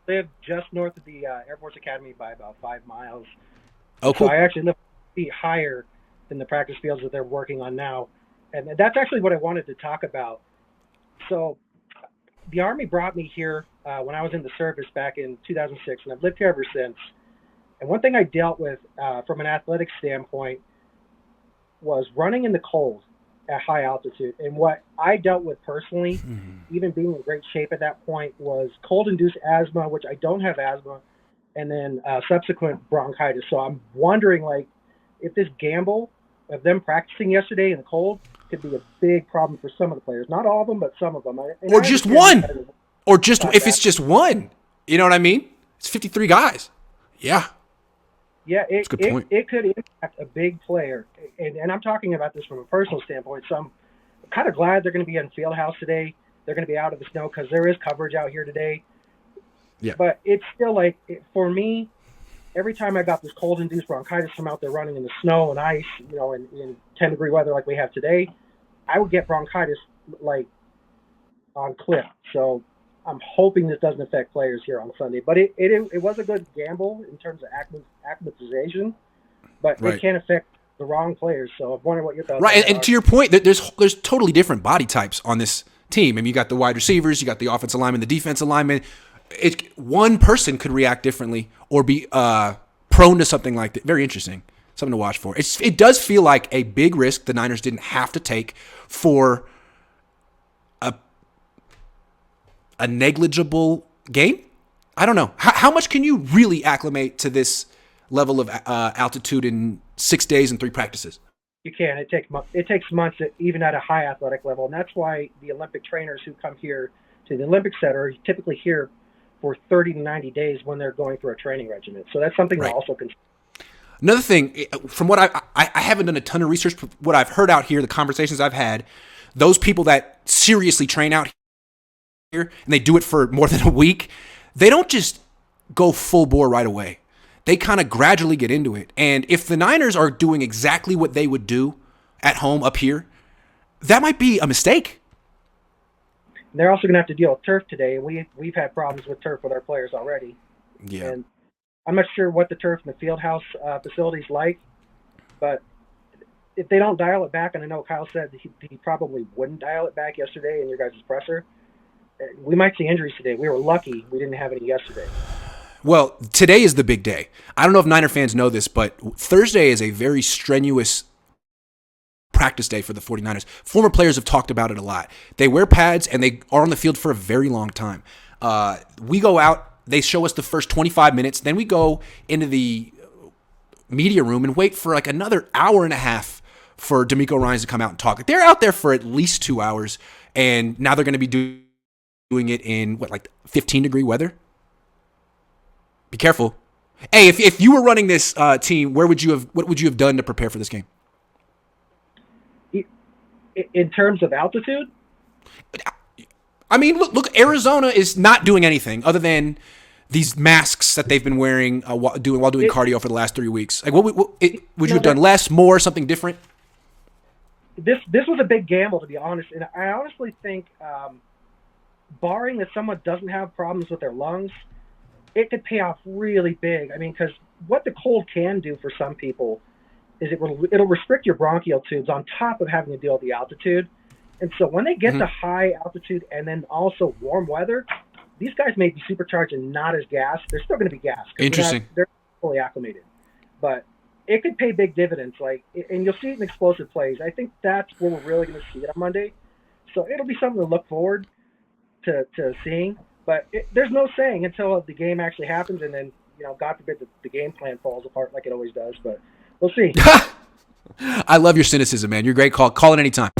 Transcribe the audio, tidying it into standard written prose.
live just north of the Air Force Academy by about 5 miles. Oh, So I cool. actually live feet higher than the practice fields that they're working on now. And that's actually what I wanted to talk about. So the Army brought me here when I was in the service back in 2006, and I've lived here ever since. And one thing I dealt with from an athletic standpoint was running in the cold at high altitude. And what I dealt with personally, even being in great shape at that point, was cold induced asthma, which I don't have asthma, and then subsequent bronchitis. So I'm wondering, like, if this gamble of them practicing yesterday in the cold could be a big problem for some of the players. Not all of them, but some of them. And Or I just understand you one. guys are Or just about if that. it's just one. You know what I mean? It's 53 guys. Yeah, Yeah, that's a good point. it could impact a big player. And I'm talking about this from a personal standpoint. So I'm kind of glad they're going to be in Fieldhouse today. They're going to be out of the snow because there is coverage out here today. Yeah. But it's still like, for me, every time I got this cold induced bronchitis from out there running in the snow and ice, in 10-degree weather like we have today, I would get bronchitis like on clip. So I'm hoping this doesn't affect players here on Sunday. But it was a good gamble in terms of acclimatization, but it Right. can affect the wrong players. So I'm wondering what your thoughts on Right, that and are. to your point, there's totally different body types on this team. I mean, you got the wide receivers, you got the offensive lineman, the defensive lineman. One person could react differently or be prone to something like that. Very interesting, something to watch for. It does feel like a big risk the Niners didn't have to take for a a negligible game. I don't know how much can you really acclimate to this level of altitude in 6 days and 3 practices. You can. It takes months, even at a high athletic level, and that's why the Olympic trainers who come here to the Olympic Center are typically here for 30 to 90 days when they're going through a training regimen. So that's something to Right. also consider. Another thing, from what I haven't done a ton of research, but what I've heard out here, the conversations I've had, those people that seriously train out here and they do it for more than a week, they don't just go full bore right away. They kind of gradually get into it. And if the Niners are doing exactly what they would do at home up here, that might be a mistake. And they're also going to have to deal with turf today. We've had problems with turf with our players already, Yeah. and I'm not sure what the turf in the field house facilities like, but if they don't dial it back, and I know Kyle said he probably wouldn't dial it back yesterday in your guys' presser, we might see injuries today. We were lucky we didn't have any yesterday. Well, today is the big day. I don't know if Niner fans know this, but Thursday is a very strenuous practice day for the 49ers. Former players have talked about it a lot. They wear pads and they are on the field for a very long time. We go out, they show us the first 25 minutes, then we go into the media room and wait for like another hour and a half for D'Amico Ryans to come out and talk. They're out there for at least 2 hours, and now they're going to be doing it in, like 15-degree weather? Be careful. Hey, if you were running this team, what would you have done to prepare for this game? In terms of altitude, I mean, look, Arizona is not doing anything other than these masks that they've been wearing while doing cardio for the last 3 weeks. Like, would you have done less, more, something different? This was a big gamble, to be honest, and I honestly think, barring that someone doesn't have problems with their lungs, it could pay off really big. I mean, because what the cold can do for some people is it'll restrict your bronchial tubes on top of having to deal with the altitude. And so when they get to high altitude and then also warm weather, these guys may be supercharged and not as gassed. They're still going to be gassed. Interesting. They're fully acclimated. But it could pay big dividends, and you'll see it in explosive plays. I think that's where we're really going to see it on Monday. So it'll be something to look forward to seeing. But there's no saying until the game actually happens, and then, God forbid the game plan falls apart like it always does. But we'll see. I love your cynicism, man. You're a great call. Call it anytime.